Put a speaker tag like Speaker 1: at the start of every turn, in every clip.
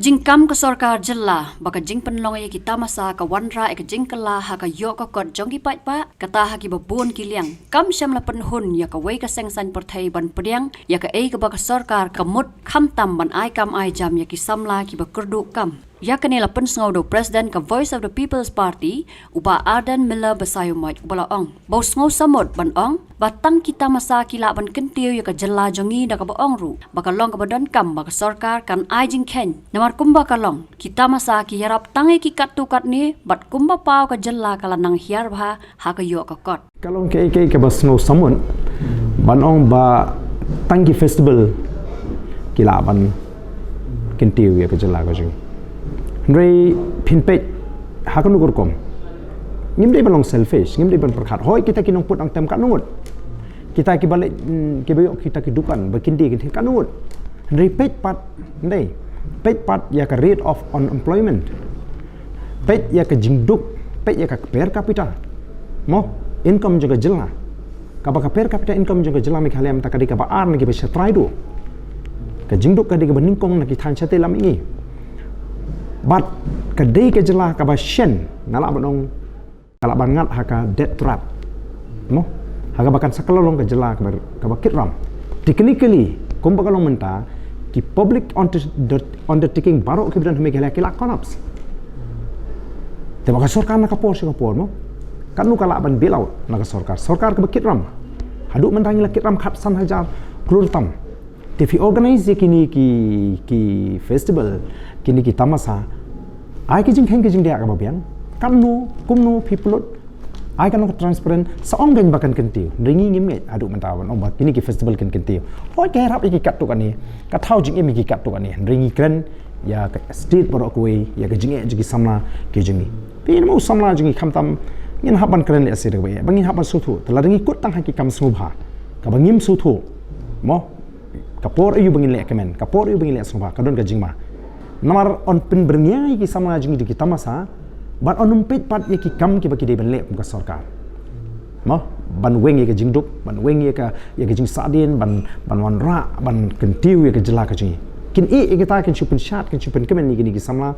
Speaker 1: Kajingkam ke sorkar jela, baka jing penlong ya kita masa ka wanra ka jing kala ha ka yok ka kot jong ki pat pa, kata ha ki babun ki liang. Kam syam la penhun ya ka wei ka sengsan perthai ban pediang, ya ka ei ka baka sorkar ka mut kham tam ban ai kam ai jam ya ki samla ki bakurdu kam. Ya kanila pensngau do President ka Voice of the People's Party, uba Arden Miller basayumot ubala ong. Bau ngau samot ban ong, batang kita masa kila ban kentiu ya ka jela jongi da ka baong ru. Baka long ka badan kam baka sorkar kan ai jing ken. Namar kumba kalong, kita masa ki harap tangi ki kat tukat ni, bat kumba pau ka jela kala nang hiar bha ha ka yo ka kot.
Speaker 2: Kalong ke bas ngau samot, ban ong ba tangi festival kila ban kentiu ya ka jela ka jing. Nrei pinpet hakan ukur kom ngim dei balong selfish ngim dei ban perkhat hoi kita kinong put ang tem kanungut kita ki balik ki bayok kita ki dukan bakindi ki kanungut nrei pet pat ndei pet pat ya ka rate of unemployment pet ya ka jingduk pet ya ka per capita mo income juga jela ka ba ka per capita income juga jela mi khaliam ta ka di ka ba ar na ki ba setrai do ka jingduk ka di ka baningkong na ki than chate lam ingi but kadai ke jela ka ba shen ngalak banong kalak bangat haka debt trap mo haka bakan sakalolong ke jela ka ba kitram technically kum ba kalong menta ki public undertaking barok ke bidan hme kala kila collapse te ba sarkar na kapor Singapore mo kanu kalak ban bailout na ka sarkar ka ba kitram haduk mentangi la kitram khat san hajar krul tam te fi organize kini ki festival kini ki tamasa ai ki jing dia ka babiang kanu kumnu people ai kan transparent saong gan bakan kentiu ringi ngim aduk mentawan ong kini ki festival kan kentiu hoi ke rap ki kat tu kan ni ka thau jing ki kat tu kan ni ringi kren ya ka street borok kuai ya ka jing jigi samla ki jingi pin mo samla jingi khamtam ngin haban kren le asir ba bangin haban suthu tala ringi kut tang ki kam smubha ka bangim suthu mo kapor ayu bangin le kemen kapor ayu bangin le smubha kadon ka jingma namar on pen berniai ki sama jingi di kita masa ban on umpet pat ye ki kam ki baki de ben le ka sarkar mo ban weng ye ka jingduk ban weng ye ka jing sadin ban wan ra ban kentiu ye ka jela ka jingi kin e kita kin chupen shat kin chupen kemen ni ki samla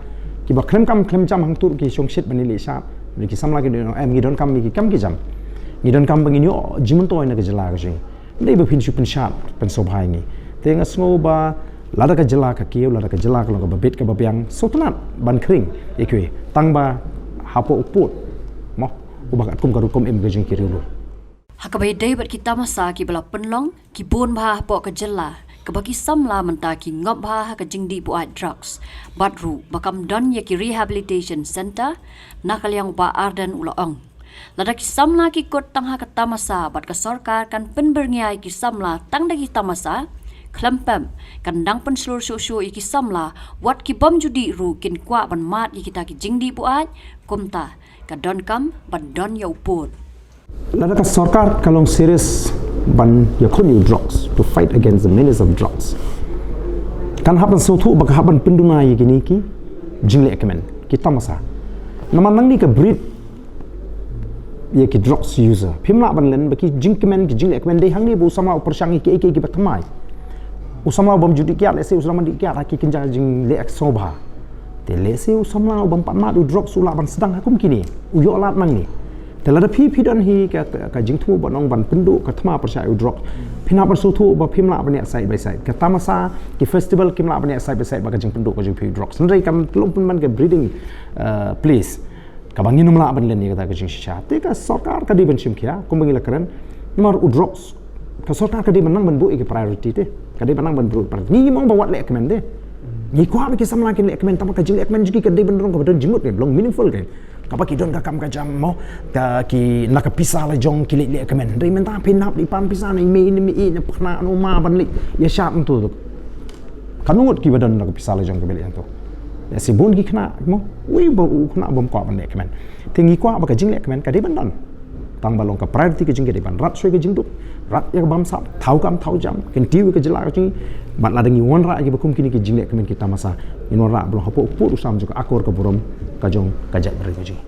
Speaker 2: ki ba klem jam hang tur ki shong shit ban le shat ni ki samla ki em don kam ki kam ki jam ni don kam bangin yo jimun toy na ka jela ka jingi nei ba pin chupen shat pen sobhai ni tenga sngo ba lada ka jela ka kieu lada ka jela ka babet ka babiang sotanat ban kring ekwe tangba hapo uput mo ubakat kum karukom em gajing kiriulu
Speaker 1: hakabai dei bat kita masa ki bala penlong ki bon bha hapo ka jela ka bagi samla menta ki ngop bha ka jingdi bu ai drugs batru bakam don ye ki rehabilitation center nakaliang ba Arden ulaong lada ki samla ki kot tang ha ka tamasa bat ka sarkar kan penberngiai ki samla tang dagi tamasa Klempem, kandang penselur susu iki samla, wat ki bom judi ru kin kwa ban mat kita ki jingdi buat, kumta, kadon kam ban don ya uput.
Speaker 2: Lada ka sarkar kalong serious ban ya kuni drugs to fight against the menace of drugs. Kan hapan sutu baka hapan pendunga ye kini ki jingle kemen kita masa. Naman nang ni ka breed ye ki drugs user. Pimla ban len baki jingkemen ki jingle kemen dei hang ni bu sama persang ki batamai. Usamla bom judi kiat lese usama di kiat haki kenja jing le eksobha te lese usamla bom patmat u drop sula ban sedang hakum kini u yo lat mang ni te lada pi don hi ka jing thu bonong ban pendu ka thma persai u drop phina par su thu ba phimla ban ya side by side ka tamasa ki festival kimla ban ya side by side ba ka jing pendu ka jing pi drop sendai kam telum pun man ka breeding place ka bangin umla ban len ni ka jing sha te ka sarkar ka di ban sim khia kum bangila karen nimar u drops ka sarkar ka di ban nang ban bu e priority te kadai banang ban bro par ni mong bawat le ekmen de ni kwa ba ki samla kin le ekmen tam ka jing ekmen jiki kadai ban rong ka badan jingut ke long meaningful ke ka ba ki don ka kam ka jam mo ka ki nak pisa la jong ki le ekmen dei men ta pinap di pan pisa ni me e na phna no ma ban le ya shat tu kanungut ki badan nak pisa la jong ke bele to ya si bun ki khna mo wi ba u khna bom kwa ban le ekmen tingi kwa ba ka jing le ekmen kadai ban don tang balong ka priority ke jing ke ban rat soi ke jing tu rat ya bam sap thau kam thau jam ken tiu ke jela ke bat la dengi won ra ke bakum kini ke jing le kemen kita masa inora belum hapo put usam juga akor ke burom kajong kajat beri ke jing